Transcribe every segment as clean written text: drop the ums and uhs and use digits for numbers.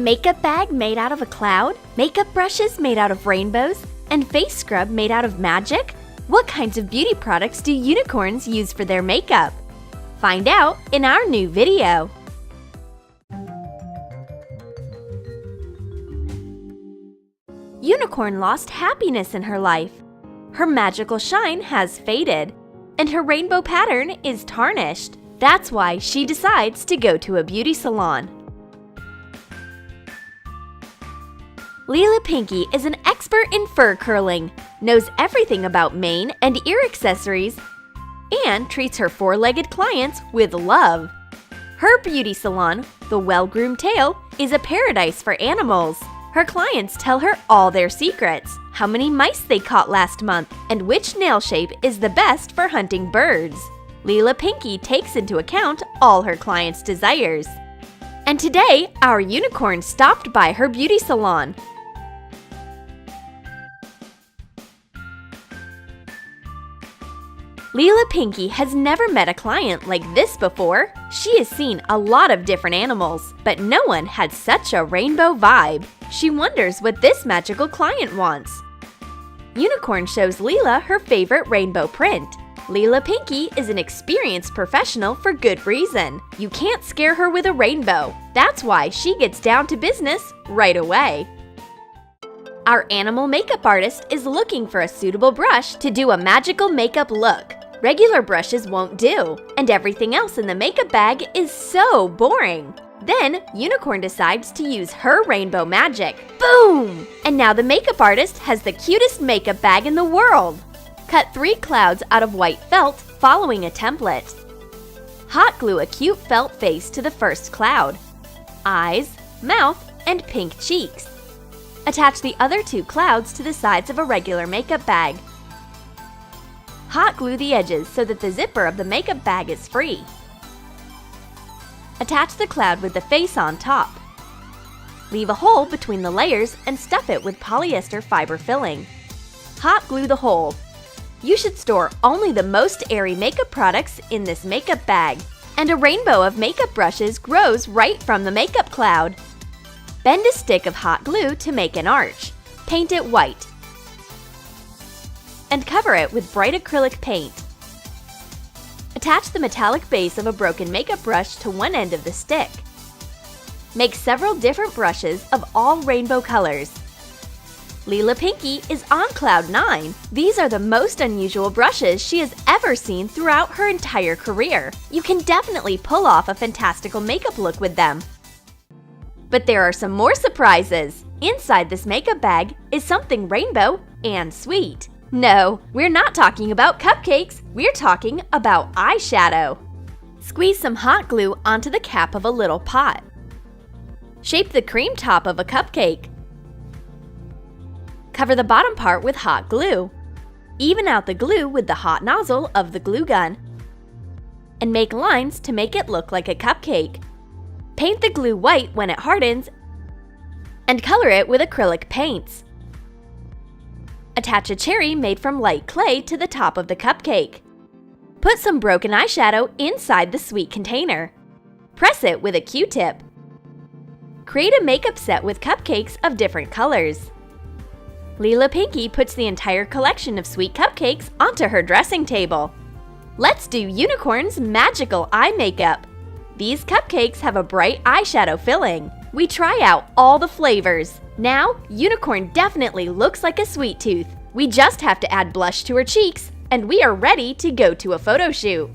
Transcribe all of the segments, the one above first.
makeup bag made out of a cloud? Makeup brushes made out of rainbows? And face scrub made out of magic? What kinds of beauty products do unicorns use for their makeup? Find out in our new video! Unicorn lost happiness in her life. Her magical shine has faded, and her rainbow pattern is tarnished. That's why she decides to go to a beauty salon. Leela Pinky is an expert in fur curling, knows everything about mane and ear accessories, and treats her four-legged clients with love. Her beauty salon, The Well-Groomed Tail, is a paradise for animals. Her clients tell her all their secrets, how many mice they caught last month, and which nail shape is the best for hunting birds. Leela Pinky takes into account all her clients' desires. And today, our unicorn stopped by her beauty salon. Leela Pinky has never met a client like this before. She has seen a lot of different animals, but no one had such a rainbow vibe. She wonders what this magical client wants. Unicorn shows Leela her favorite rainbow print. Leela Pinky is an experienced professional for good reason. You can't scare her with a rainbow. That's why she gets down to business right away. Our animal makeup artist is looking for a suitable brush to do a magical makeup look. Regular brushes won't do, and everything else in the makeup bag is so boring. Then, Unicorn decides to use her rainbow magic. Boom! And now the makeup artist has the cutest makeup bag in the world. Cut 3 clouds out of white felt following a template. Hot glue a cute felt face to the first cloud. Eyes, mouth, and pink cheeks. Attach the other 2 clouds to the sides of a regular makeup bag. Hot glue the edges so that the zipper of the makeup bag is free. Attach the cloud with the face on top. Leave a hole between the layers and stuff it with polyester fiber filling. Hot glue the hole. You should store only the most airy makeup products in this makeup bag. And a rainbow of makeup brushes grows right from the makeup cloud. Bend a stick of hot glue to make an arch. Paint it white. And cover it with bright acrylic paint. Attach the metallic base of a broken makeup brush to one end of the stick. Make several different brushes of all rainbow colors. Leela Pinky is on cloud 9. These are the most unusual brushes she has ever seen throughout her entire career. You can definitely pull off a fantastical makeup look with them. But there are some more surprises. Inside this makeup bag is something rainbow and sweet. No, we're not talking about cupcakes. We're talking about eyeshadow. Squeeze some hot glue onto the cap of a little pot. Shape the cream top of a cupcake. Cover the bottom part with hot glue. Even out the glue with the hot nozzle of the glue gun. And make lines to make it look like a cupcake. Paint the glue white when it hardens and color it with acrylic paints. Attach a cherry made from light clay to the top of the cupcake. Put some broken eyeshadow inside the sweet container. Press it with a Q-tip. Create a makeup set with cupcakes of different colors. Leela Pinky puts the entire collection of sweet cupcakes onto her dressing table. Let's do Unicorn's magical eye makeup. These cupcakes have a bright eyeshadow filling. We try out all the flavors. Now, Unicorn definitely looks like a sweet tooth. We just have to add blush to her cheeks, and we are ready to go to a photo shoot.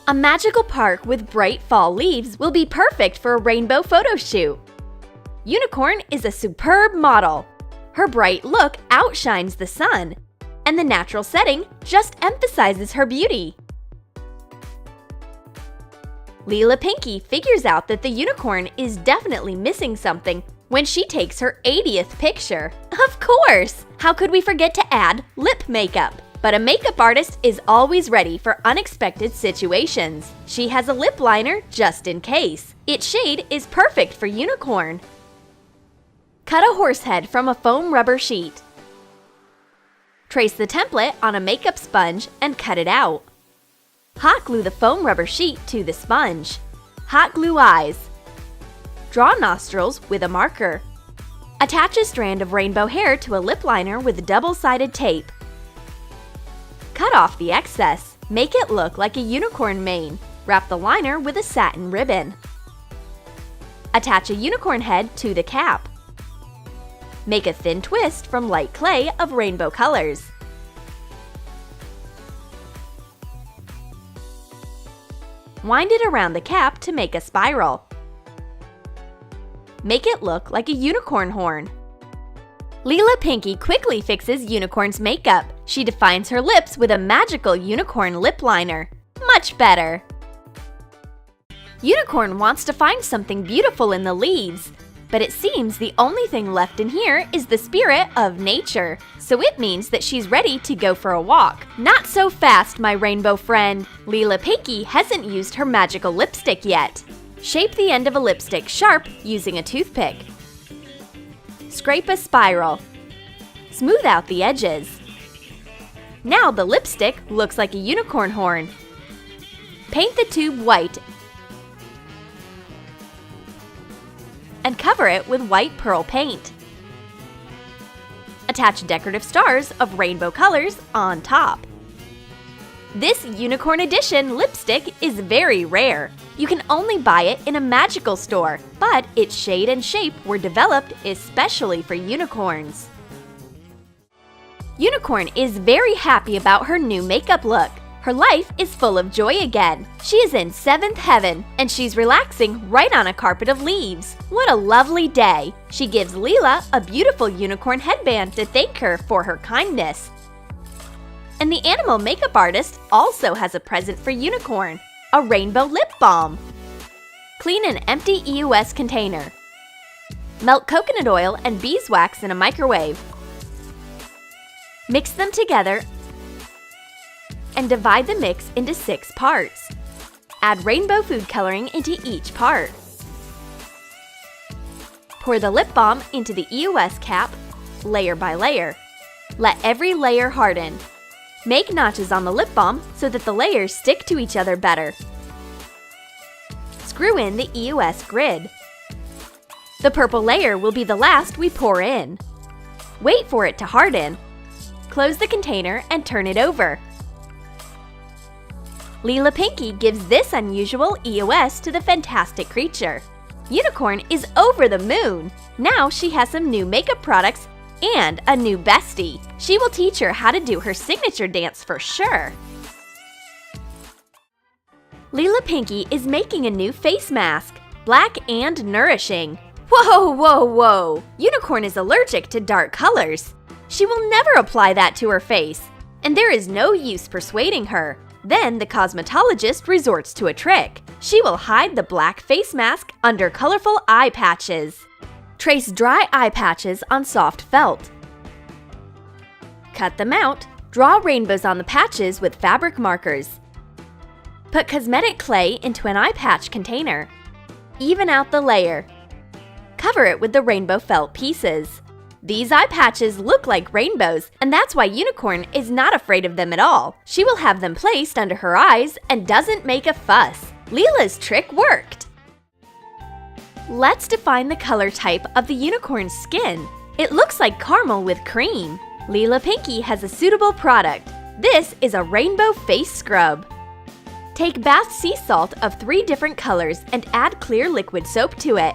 A magical park with bright fall leaves will be perfect for a rainbow photo shoot. Unicorn is a superb model. Her bright look outshines the sun, and the natural setting just emphasizes her beauty. Leela Pinky figures out that the unicorn is definitely missing something when she takes her 80th picture. Of course! How could we forget to add lip makeup? But a makeup artist is always ready for unexpected situations. She has a lip liner just in case. Its shade is perfect for Unicorn. Cut a horse head from a foam rubber sheet. Trace the template on a makeup sponge and cut it out. Hot glue the foam rubber sheet to the sponge. Hot glue eyes. Draw nostrils with a marker. Attach a strand of rainbow hair to a lip liner with double-sided tape. Cut off the excess. Make it look like a unicorn mane. Wrap the liner with a satin ribbon. Attach a unicorn head to the cap. Make a thin twist from light clay of rainbow colors. Wind it around the cap to make a spiral. Make it look like a unicorn horn. Leela Pinky quickly fixes Unicorn's makeup. She defines her lips with a magical unicorn lip liner. Much better! Unicorn wants to find something beautiful in the leaves, but it seems the only thing left in here is the spirit of nature, so it means that she's ready to go for a walk. Not so fast, my rainbow friend! Leela Pinky hasn't used her magical lipstick yet. Shape the end of a lipstick sharp using a toothpick. Scrape a spiral. Smooth out the edges. Now the lipstick looks like a unicorn horn. Paint the tube white and cover it with white pearl paint. Attach decorative stars of rainbow colors on top. This unicorn edition lipstick is very rare. You can only buy it in a magical store, but its shade and shape were developed especially for unicorns. Unicorn is very happy about her new makeup look. Her life is full of joy again. She is in 7th heaven, and she's relaxing right on a carpet of leaves. What a lovely day! She gives Leela a beautiful unicorn headband to thank her for her kindness. And the animal makeup artist also has a present for Unicorn, a rainbow lip balm. Clean an empty EUS container. Melt coconut oil and beeswax in a microwave. Mix them together and divide the mix into 6 parts. Add rainbow food coloring into each part. Pour the lip balm into the EUS cap, layer by layer. Let every layer harden. Make notches on the lip balm so that the layers stick to each other better. Screw in the EUS grid. The purple layer will be the last we pour in. Wait for it to harden. Close the container and turn it over. Leela Pinky gives this unusual EOS to the fantastic creature. Unicorn is over the moon! Now she has some new makeup products and a new bestie. She will teach her how to do her signature dance for sure. Leela Pinky is making a new face mask, black and nourishing. Whoa, whoa, whoa! Unicorn is allergic to dark colors. She will never apply that to her face, and there is no use persuading her. Then the cosmetologist resorts to a trick. She will hide the black face mask under colorful eye patches. Trace dry eye patches on soft felt. Cut them out. Draw rainbows on the patches with fabric markers. Put cosmetic clay into an eye patch container. Even out the layer. Cover it with the rainbow felt pieces. These eye patches look like rainbows, and that's why Unicorn is not afraid of them at all. She will have them placed under her eyes and doesn't make a fuss. Leela's trick worked! Let's define the color type of the unicorn's skin. It looks like caramel with cream. Leela Pinky has a suitable product. This is a rainbow face scrub. Take bath sea salt of 3 different colors and add clear liquid soap to it.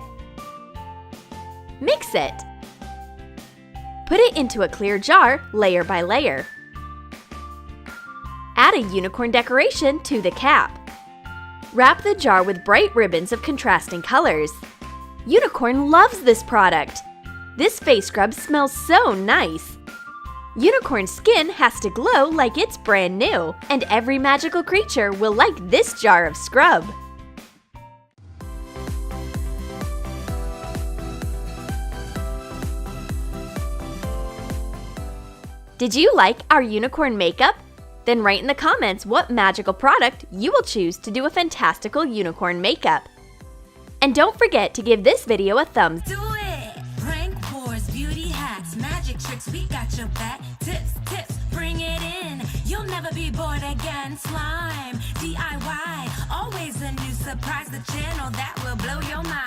Mix it. Put it into a clear jar, layer by layer. Add a unicorn decoration to the cap. Wrap the jar with bright ribbons of contrasting colors. Unicorn loves this product. This face scrub smells so nice. Unicorn's skin has to glow like it's brand new, and every magical creature will like this jar of scrub. Did you like our unicorn makeup? Then write in the comments what magical product you will choose to do a fantastical unicorn makeup. And don't forget to give this video a thumbs up. Do it! Prank wars, beauty hacks, magic tricks, we got your back. Tips, bring it in. You'll never be bored again. Slime, DIY, always a new surprise. The channel that will blow your mind.